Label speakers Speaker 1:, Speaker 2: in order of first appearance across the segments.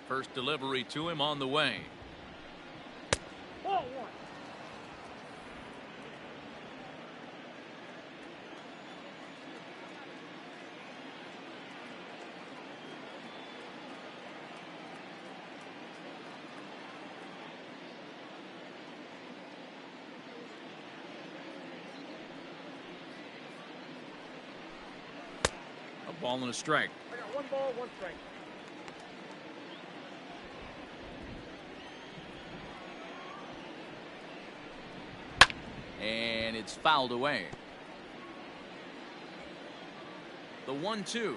Speaker 1: First delivery to him on the way.
Speaker 2: Ball one.
Speaker 1: A ball and a strike.
Speaker 2: I got 1 ball, 1 strike.
Speaker 1: And it's fouled away. The 1-2.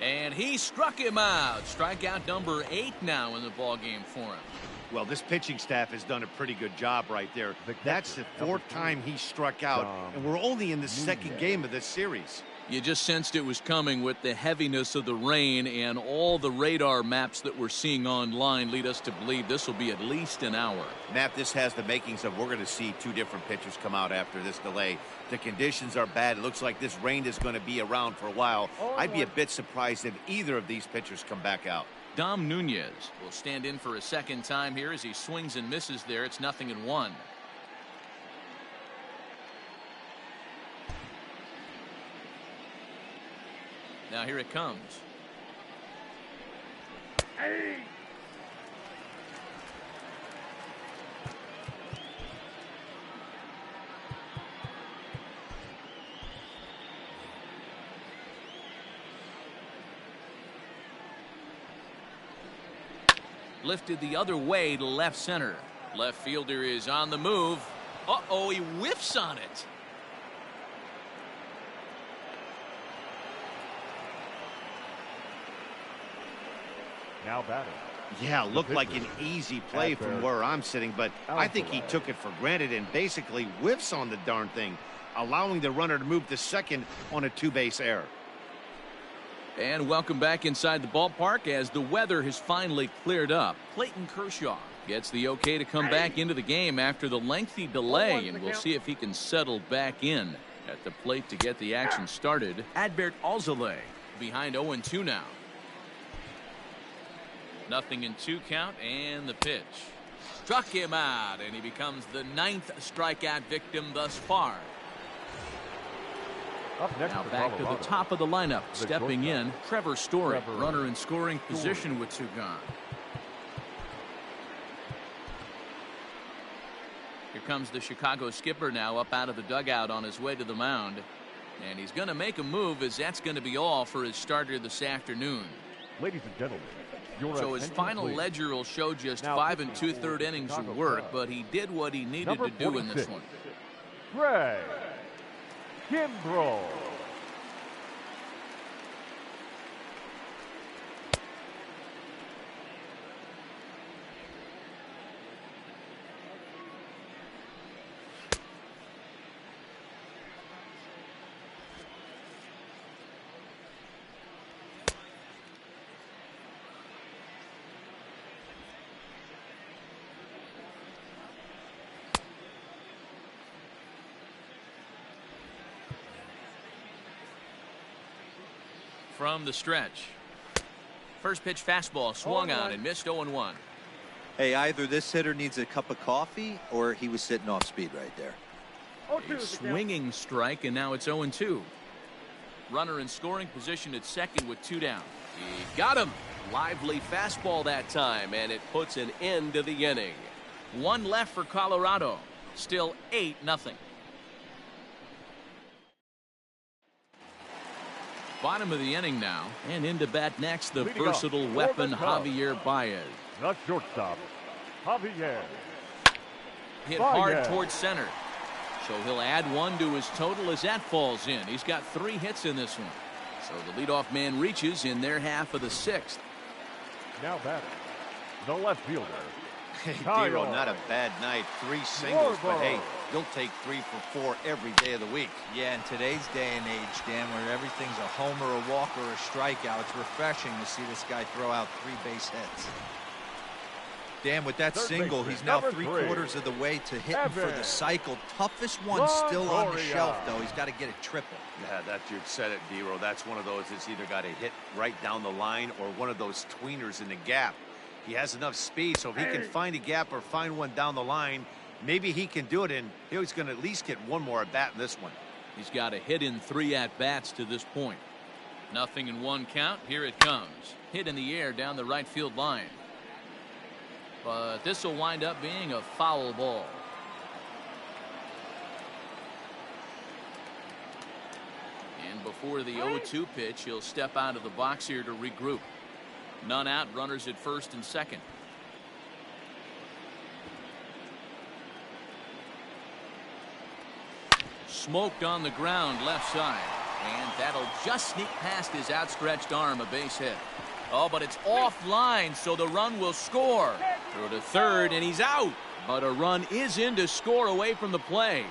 Speaker 1: And he struck him out. Strikeout number 8 now in the ballgame for him.
Speaker 3: Well, this pitching staff has done a pretty good job right there. That's the 4th time he struck out, and we're only in the 2nd game of this series.
Speaker 1: You just sensed it was coming with the heaviness of the rain, and all the radar maps that we're seeing online lead us to believe this will be at least an hour.
Speaker 3: Matt, this has the makings of we're going to see 2 different pitchers come out after this delay. The conditions are bad. It looks like this rain is going to be around for a while. I'd be a bit surprised if either of these pitchers come back out.
Speaker 1: Dom Nunez will stand in for a second time here as he swings and misses there. It's 0-1. Now here it comes.
Speaker 2: Hey.
Speaker 1: Lifted the other way to left center. Left fielder is on the move. Uh-oh, he whiffs on it.
Speaker 4: Now batting.
Speaker 3: Yeah, looked like an easy play from where I'm sitting, but I think he took it for granted and basically whiffs on the darn thing, allowing the runner to move to second on a 2-base error.
Speaker 1: And welcome back inside the ballpark as the weather has finally cleared up. Clayton Kershaw gets the okay to come back into the game after the lengthy delay, and we'll see if he can settle back in at the plate to get the action started. Adbert Alzolay behind 0-2 now. 0-2 count, and the pitch. Struck him out, and he becomes the 9th strikeout victim thus far.
Speaker 4: Up next
Speaker 1: now back to the top of the lineup. Stepping in, Trevor Story. Runner in scoring position with 2 gone. Here comes the Chicago skipper now up out of the dugout on his way to the mound. And he's going to make a move, as that's going to be all for his starter this afternoon.
Speaker 4: Ladies and gentlemen,
Speaker 1: so his final ledger will show just 5 2/3 innings of work, but he did what he needed to do in this one.
Speaker 4: Greg Kimbrel.
Speaker 1: From the stretch. First pitch fastball swung on and missed. 0-1.
Speaker 5: Hey, either this hitter needs a cup of coffee or he was sitting off speed right there.
Speaker 1: A swinging strike, and now it's 0-2. Runner in scoring position at second with 2 down. He got him. Lively fastball that time, and it puts an end to the inning. 1 left for Colorado. Still 8-0. Bottom of the inning now, and into bat next, the versatile weapon Javier Baez.
Speaker 4: Not shortstop, Javier.
Speaker 1: Hit hard towards center. So he'll add 1 to his total as that falls in. He's got 3 hits in this one. So the leadoff man reaches in their half of the 6th.
Speaker 4: Now batting, the left fielder.
Speaker 3: Hey, Dero, not a bad night. 3 singles, but hey, you'll take 3 for 4 every day of the week.
Speaker 6: Yeah, in today's day and age, Dan, where everything's a homer, a walk, or a strikeout, it's refreshing to see this guy throw out 3 base hits. Dan, with that
Speaker 4: Third
Speaker 6: single,
Speaker 4: baseman,
Speaker 6: he's now
Speaker 4: number
Speaker 6: 3/4 of the way to hitting for the
Speaker 4: Evan
Speaker 6: cycle. Toughest one still on the
Speaker 4: Longoria.
Speaker 6: shelf, though. He's got to get a triple.
Speaker 3: Yeah, that you said it, D-Row. That's one of those that's either got to hit right down the line or one of those tweeners in the gap. He has enough speed, so if he can find a gap or find one down the line, maybe he can do it, and he's going to at least get one more at bat in this one.
Speaker 1: He's got a hit in 3 at-bats to this point. 0-1 count. Here it comes. Hit in the air down the right field line. But this will wind up being a foul ball. And before the 0-2 pitch, he'll step out of the box here to regroup. None out, runners at first and second. Smoked on the ground left side. And that'll just sneak past his outstretched arm, a base hit. Oh, but it's offline, so the run will score. Through to third, and he's out. But a run is in to score away from the play.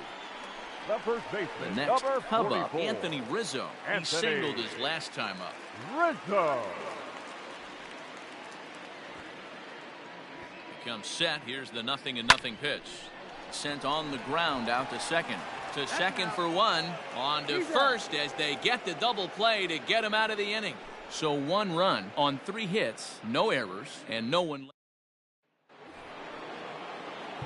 Speaker 4: The first baseman,
Speaker 1: The next
Speaker 4: number
Speaker 1: come up,
Speaker 4: 44.
Speaker 1: Anthony Rizzo. He
Speaker 4: Anthony
Speaker 1: singled his last time up.
Speaker 4: Rizzo.
Speaker 1: Becomes set. Here's the 0-0 pitch. Sent on the ground out to second. To second for one. On to first as they get the double play to get him out of the inning. So 1 run on 3 hits, no errors, and no one.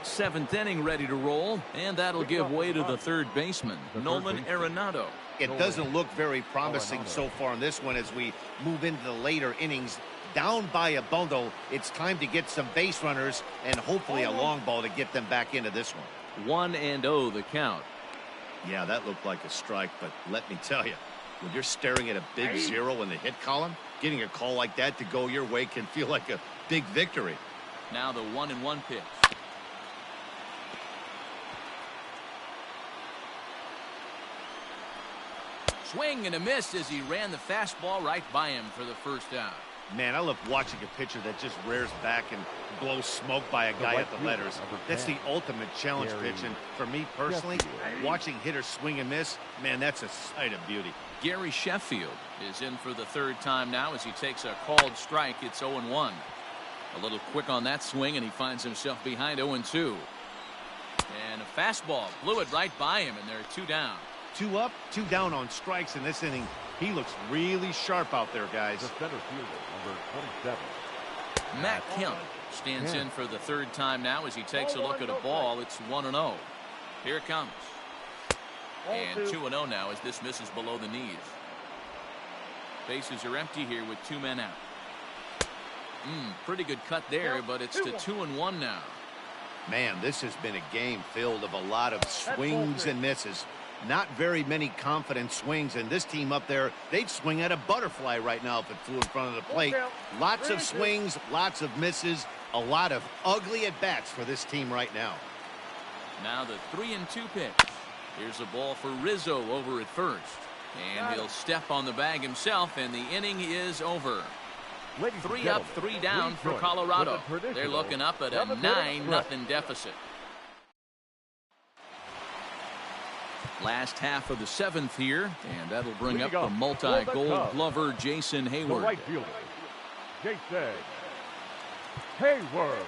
Speaker 1: 7th inning ready to roll, and that'll give way to the third baseman, Nolan Arenado.
Speaker 3: It doesn't look very promising so far in this one as we move into the later innings. Down by a bundle, it's time to get some base runners and hopefully a long ball to get them back into this one.
Speaker 1: 1-0 the count.
Speaker 3: Yeah, that looked like a strike, but let me tell you, when you're staring at a big 0 in the hit column, getting a call like that to go your way can feel like a big victory.
Speaker 1: Now the 1-1 pitch. Swing and a miss as he ran the fastball right by him for the first out.
Speaker 3: Man, I love watching a pitcher that just rears back and blows smoke by a guy at the letters. That's the ultimate challenge pitch, and for me personally, watching hitters swing and miss, man, that's a sight of beauty.
Speaker 1: Gary Sheffield is in for the 3rd time now as he takes a called strike. It's 0-1. A little quick on that swing, and he finds himself behind 0-2. And a fastball blew it right by him, and they're 2 down.
Speaker 3: 2 up, 2 down on strikes in this inning. He looks really sharp out there, guys.
Speaker 4: The center fielder, number 27.
Speaker 1: Matt Kemp stands in for the 3rd time now as he takes a look at a ball. It's 1-0. Here it comes. And 2-0 now as this misses below the knees. Bases are empty here with 2 men out. Pretty good cut there, but it's to 2-1 now.
Speaker 3: Man, this has been a game filled of a lot of swings and misses. Not very many confident swings, and this team up there, they'd swing at a butterfly right now if it flew in front of the plate. Lots of swings, lots of misses, a lot of ugly at-bats for this team right now.
Speaker 1: Now the 3-2 pitch. Here's a ball for Rizzo over at first. And he'll step on the bag himself, and the inning is over. 3 up, 3 down for Colorado. They're looking up at a 9-0 deficit. Last half of the 7th here, and that'll bring up the multi-gold glover Jason Hayward.
Speaker 4: The right fielder, Jason Hayward.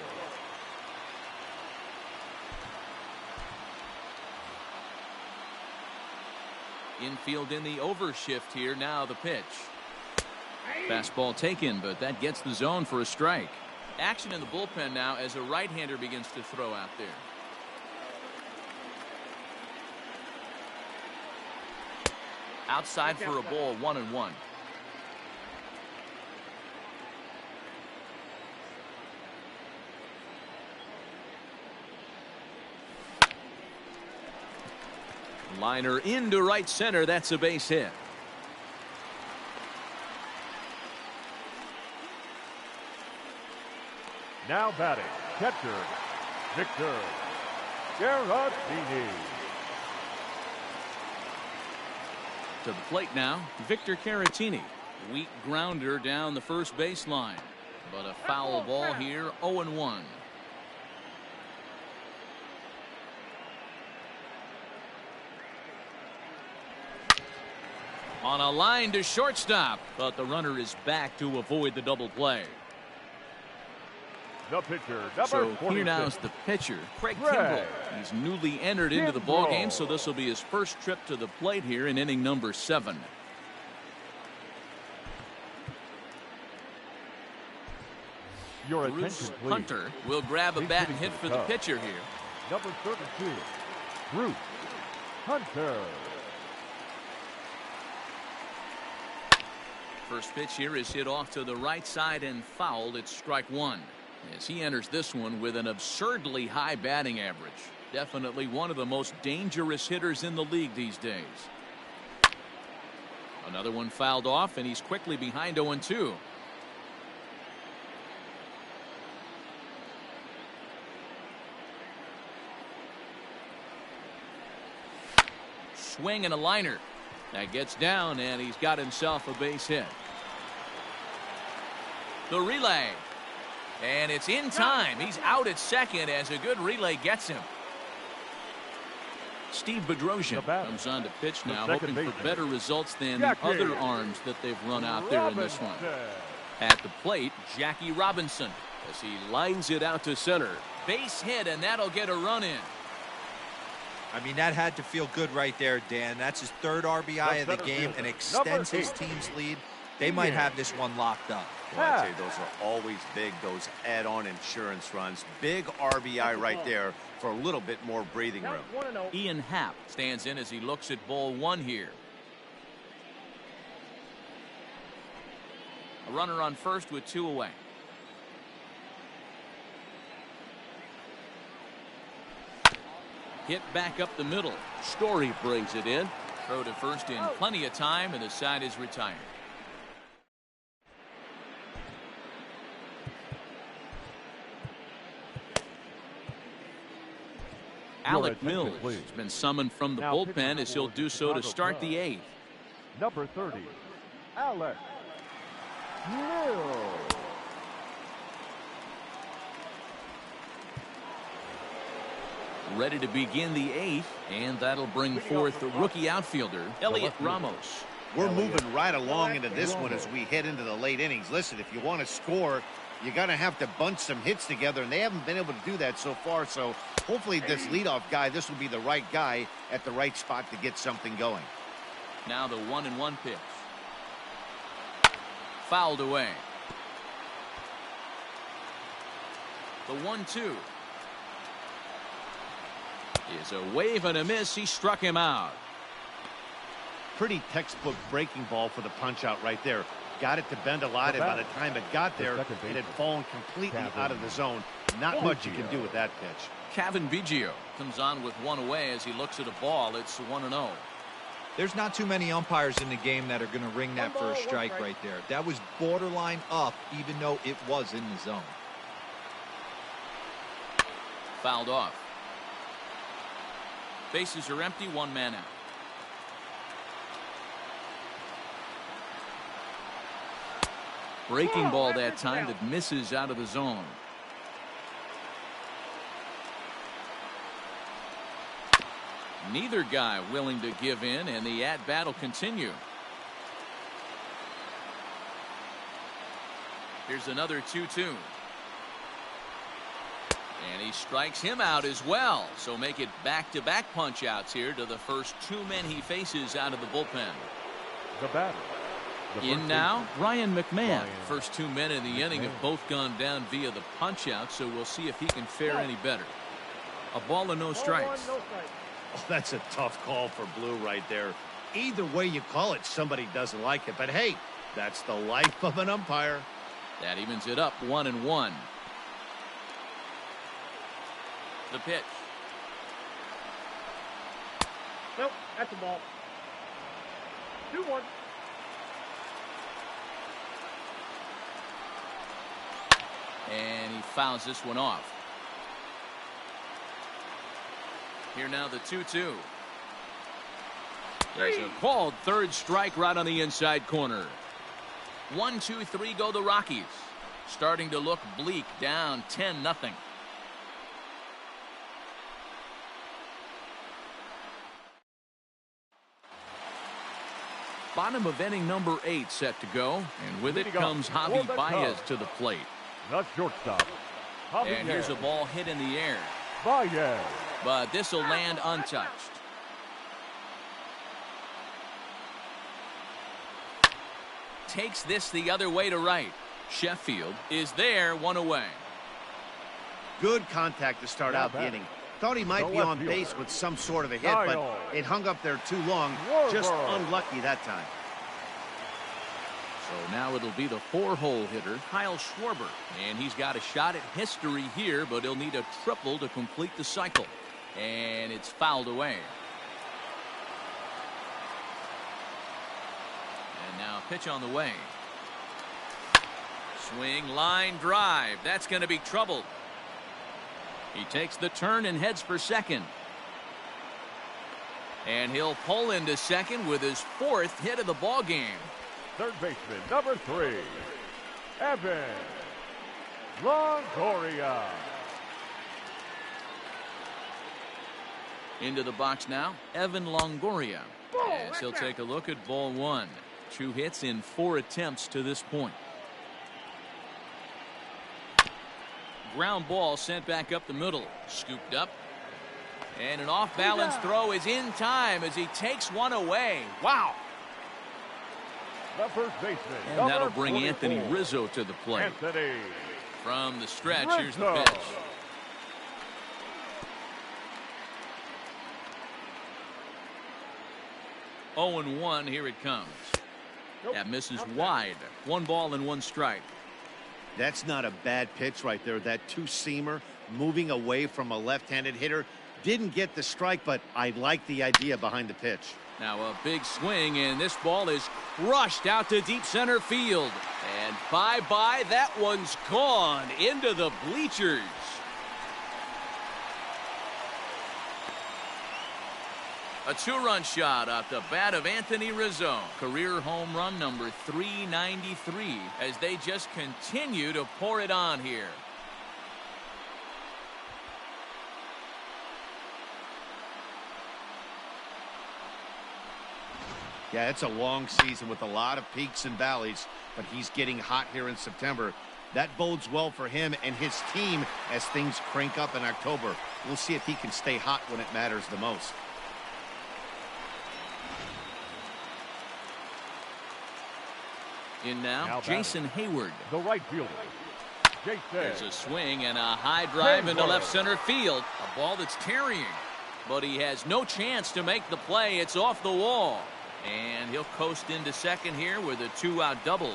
Speaker 1: Infield in the overshift here. Now the pitch. Fastball taken, but that gets the zone for a strike. Action in the bullpen now as a right-hander begins to throw out there. Outside for a ball, 1-1. Liner into right center. That's a base hit.
Speaker 4: Now batting, catcher, Victor Caratini.
Speaker 1: To the plate now, Victor Caratini. Weak grounder down the first baseline. But a foul ball here, 0-1. On a line to shortstop, but the runner is back to avoid the double play.
Speaker 4: The pitcher,
Speaker 1: So
Speaker 4: number 46.
Speaker 1: here now is the pitcher, Craig
Speaker 4: Craig
Speaker 1: Kimbrell. He's newly entered into the ball game, so this will be his first trip to the plate here in inning number 7.
Speaker 4: Your
Speaker 1: Bruce
Speaker 4: attention, please.
Speaker 1: Hunter will grab a
Speaker 4: He's
Speaker 1: bat and
Speaker 4: hitting
Speaker 1: hit
Speaker 4: for
Speaker 1: for
Speaker 4: the
Speaker 1: the
Speaker 4: Cubs.
Speaker 1: pitcher here.
Speaker 4: Number 32, Bruce Hunter.
Speaker 1: First pitch here is hit off to the right side and fouled. It's strike 1 as he enters this one with an absurdly high batting average. Definitely one of the most dangerous hitters in the league these days. Another one fouled off, and he's quickly behind 0-2. Swing and a liner. That gets down, and he's got himself a base hit. The relay. And it's in time. He's out at second as a good relay gets him. Steve Bedrosian comes on to pitch now, hoping for better results than the other arms that they've run out there in this one. At the plate, Jackie Robinson as he lines it out to center. Base hit, and that'll get a run in.
Speaker 6: I mean, that had to feel good right there, Dan. That's his 3rd RBI of the game and extends his team's lead. They might have this one locked up.
Speaker 3: Well, I'd say those are always big, those add-on insurance runs. Big RBI right there for a little bit more breathing room.
Speaker 2: 1-0.
Speaker 1: Ian Happ stands in as he looks at ball 1 here. A runner on first with 2 away. Hit back up the middle. Story brings it in. Throw to first in plenty of time, and the side is retired. Alec Mills has been summoned from the bullpen as he'll do so to start the 8th.
Speaker 4: Number 30, Alec Mills.
Speaker 1: Ready to begin the 8th, and that'll bring forth the rookie outfielder, Elliot Ramos.
Speaker 3: We're moving right along into this one as we head into the late innings. Listen, if you want to score, you're going to have to bunch some hits together, and they haven't been able to do that so far. So hopefully this leadoff guy, this will be the right guy at the right spot to get something going.
Speaker 1: Now the 1-1 pitch. Fouled away. The 1-2. Is a wave and a miss. He struck him out.
Speaker 3: Pretty textbook breaking ball for the punch out right there. Got it to bend a lot, and by the time it got there, it had fallen completely out of the zone. Not much you can do with that pitch.
Speaker 1: Kevin Biggio comes on with 1 away as he looks at a ball. It's 1-0.
Speaker 6: There's not too many umpires in the game that are going to ring that first strike right there. That was borderline up, even though it was in the zone.
Speaker 1: Fouled off. Bases are empty, 1 man out. Breaking ball that time that misses out of the zone. Neither guy willing to give in, and the at-bat will continue. Here's another 2-2. And he strikes him out as well. So make it back-to-back punch-outs here to the first 2 men he faces out of the bullpen.
Speaker 4: The batter.
Speaker 1: In now, Ryan McMahon. First 2 men in the inning have both gone down via the punch-out, so we'll see if he can fare any better. A ball and no strikes.
Speaker 3: Oh, that's a tough call for Blue right there. Either way you call it, somebody doesn't like it. But hey, that's the life of an umpire.
Speaker 1: That evens it up, 1-1. The pitch.
Speaker 2: Nope, that's a ball. 2-1.
Speaker 1: And he fouls this one off. Here now the 2-2. There's a called 3rd strike right on the inside corner. 1-2-3 go the Rockies. Starting to look bleak, down 10-0. Bottom of inning number 8 set to go, and with it comes Javi Baez to the plate.
Speaker 4: The shortstop,
Speaker 1: And here's a ball hit in the air.
Speaker 4: Baez.
Speaker 1: But this will land untouched. Takes this the other way to right. Sheffield is there, one away.
Speaker 3: Good contact to start out the inning. Thought he might be on base with some sort of a hit, but it hung up there too long. Just unlucky that time.
Speaker 1: So now it'll be the 4-hole hitter, Kershaw and Schwarber. And he's got a shot at history here, but he'll need a triple to complete the cycle. And it's fouled away. And now a pitch on the way. Swing, line, drive. That's going to be trouble. He takes the turn and heads for second. And he'll pull into second with his 4th hit of the ball game.
Speaker 4: Third baseman, number 3, Evan Longoria.
Speaker 1: Into the box now, Evan Longoria. As he'll take a look at ball 1. 2 hits in 4 attempts to this point. Ground ball sent back up the middle. Scooped up. And an off-balance throw is in time as he takes one away. Wow.
Speaker 4: The first baseman.
Speaker 1: And that'll bring Anthony Rizzo to the plate.
Speaker 4: Anthony
Speaker 1: From the stretch,
Speaker 4: Rizzo.
Speaker 1: here's the pitch. Oh, 0-1, here it comes. That misses wide. 1 ball and 1 strike.
Speaker 3: That's not a bad pitch right there. That 2-seamer moving away from a left-handed hitter. Didn't get the strike, but I like the idea behind the pitch.
Speaker 1: Now a big swing, and this ball is crushed out to deep center field. And bye-bye, that one's gone into the bleachers. A 2-run shot off the bat of Anthony Rizzo. Career home run number 393 as they just continue to pour it on here.
Speaker 3: Yeah, it's a long season with a lot of peaks and valleys, but he's getting hot here in September. That bodes well for him and his team as things crank up in October. We'll see if he can stay hot when it matters the most.
Speaker 1: In now Jason Hayward.
Speaker 4: The right fielder.
Speaker 1: There's a swing and a high drive into left center field. A ball that's tarrying. But he has no chance to make the play. It's off the wall. And he'll coast into second here with a 2-out double.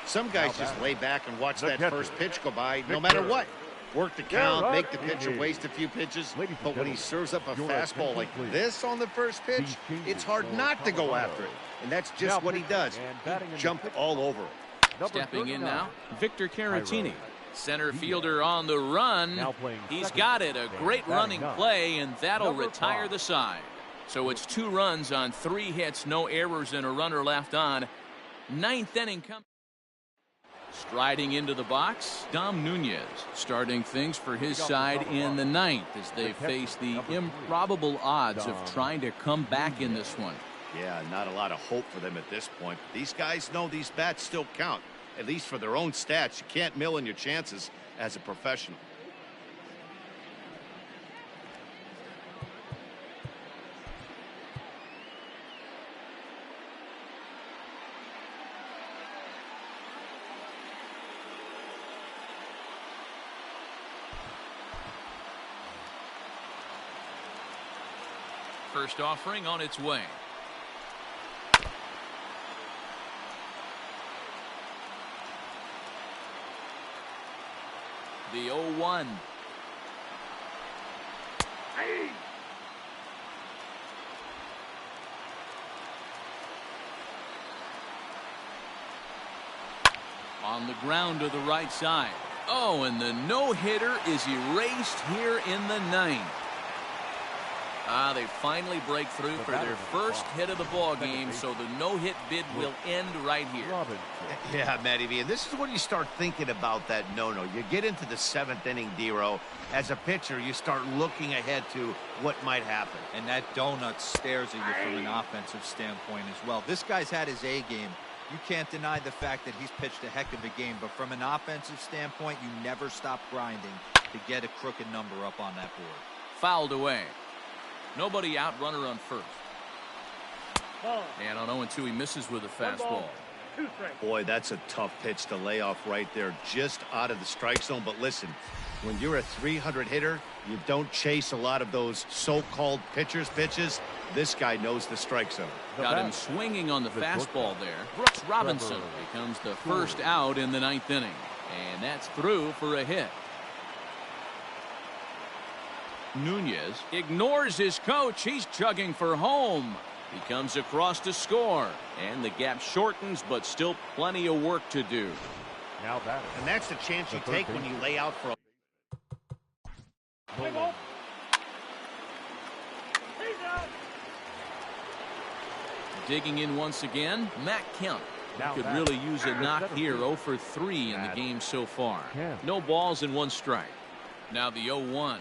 Speaker 3: Some guys just lay back and watch that first pitch go by no matter what. Work the count, make the pitcher waste a few pitches. But when he serves up a fastball like this on the first pitch, it's hard not to go after it. And that's just what he does. He jumped all over it.
Speaker 1: Stepping in now, Victor Caratini. Center fielder on the run. He's got it. A great running play, and that'll retire the side. So it's 2 runs on 3 hits, no errors, and a runner left on. 9th inning coming. Striding into the box, Dom Nunez starting things for his side in the 9th as they face the improbable odds of trying to come back in this one.
Speaker 3: Yeah, not a lot of hope for them at this point. These guys know these bats still count, at least for their own stats. You can't mill in your chances as a professional.
Speaker 1: First offering on its way. The 0-1.
Speaker 2: Hey.
Speaker 1: On the ground to the right side. Oh, and the no-hitter is erased here in the 9th. They finally break through for their first hit of the ball game, so the no-hit bid will end right here.
Speaker 3: Yeah, Matty V, and this is when you start thinking about that no-no. You get into the 7th inning, D-Row. As a pitcher, you start looking ahead to what might happen.
Speaker 6: And that donut stares at you from an offensive standpoint as well. This guy's had his A game You can't deny the fact that he's pitched a heck of a game, but from an offensive standpoint, you never stop grinding to get a crooked number up on that board.
Speaker 1: Fouled away. Nobody out, runner on first.
Speaker 2: Ball.
Speaker 1: And on 0-2, he misses with a
Speaker 2: 1
Speaker 1: fastball.
Speaker 2: ball, 2 strikes.
Speaker 3: Boy, that's a tough pitch to lay off right there, just out of the strike zone. But listen, when you're a 300 hitter, you don't chase a lot of those so-called pitches. This guy knows the strike zone.
Speaker 1: Got him swinging on the fastball there. Brooks Robinson becomes the first out in the 9th inning. And that's through for a hit. Nunez ignores his coach. He's chugging for home. He comes across to score. And the gap shortens, but still plenty of work to do.
Speaker 4: Now batting.
Speaker 3: And that's the chance you take when you lay out for a...
Speaker 2: Play ball. He's out.
Speaker 1: Digging in once again, Matt Kemp.
Speaker 4: Now
Speaker 1: Could
Speaker 4: back.
Speaker 1: really use a knock
Speaker 4: Center
Speaker 1: here.
Speaker 4: field.
Speaker 1: 0 for 3 in the
Speaker 4: Matt
Speaker 1: game so far.
Speaker 4: Kemp.
Speaker 1: No balls and 1 strike. Now the 0-1.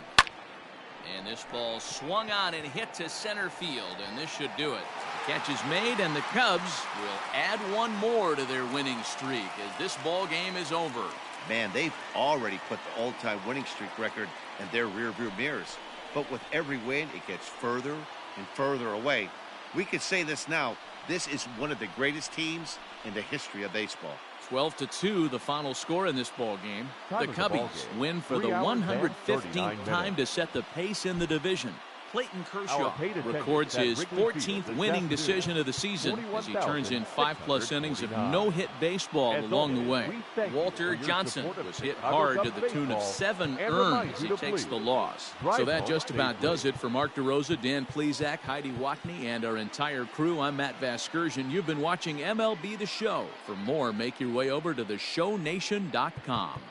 Speaker 1: And this ball swung on and hit to center field, and this should do it. Catch is made, and the Cubs will add 1 more to their winning streak as this ball game is over.
Speaker 3: Man, they've already put the all-time winning streak record in their rearview mirrors. But with every win, it gets further and further away. We could say this now. This is one of the greatest teams in the history of baseball.
Speaker 1: 12-2, the final score in this ball game.
Speaker 4: Time
Speaker 1: The
Speaker 4: of the ball
Speaker 1: Cubbies
Speaker 4: game.
Speaker 1: win for
Speaker 4: 3
Speaker 1: the
Speaker 4: hours and
Speaker 1: 115th
Speaker 4: 39
Speaker 1: time to
Speaker 4: minutes.
Speaker 1: set the pace in the division. Clayton Kershaw
Speaker 4: paid attendance
Speaker 1: records
Speaker 4: at
Speaker 1: his
Speaker 4: Wrigley Field
Speaker 1: 14th
Speaker 4: this
Speaker 1: winning
Speaker 4: afternoon.
Speaker 1: decision of the season as he turns in 5+ innings of no-hit baseball
Speaker 4: As
Speaker 1: along the
Speaker 4: always,
Speaker 1: way.
Speaker 4: we thank you
Speaker 1: Walter
Speaker 4: for your
Speaker 1: Johnson
Speaker 4: support of
Speaker 1: was hit
Speaker 4: Chicago
Speaker 1: hard to
Speaker 4: Cubs
Speaker 1: the tune of
Speaker 4: baseball
Speaker 1: 7
Speaker 4: and
Speaker 1: earned
Speaker 4: remind
Speaker 1: as
Speaker 4: you
Speaker 1: he
Speaker 4: to
Speaker 1: takes the
Speaker 4: please
Speaker 1: loss.
Speaker 4: drive
Speaker 1: So that
Speaker 4: home
Speaker 1: just about
Speaker 4: safely.
Speaker 1: does it for Mark DeRosa, Dan Plesac, Heidi Watney, and our entire crew. I'm Matt Vasgersian. You've been watching MLB The Show. For more, make your way over to theshownation.com.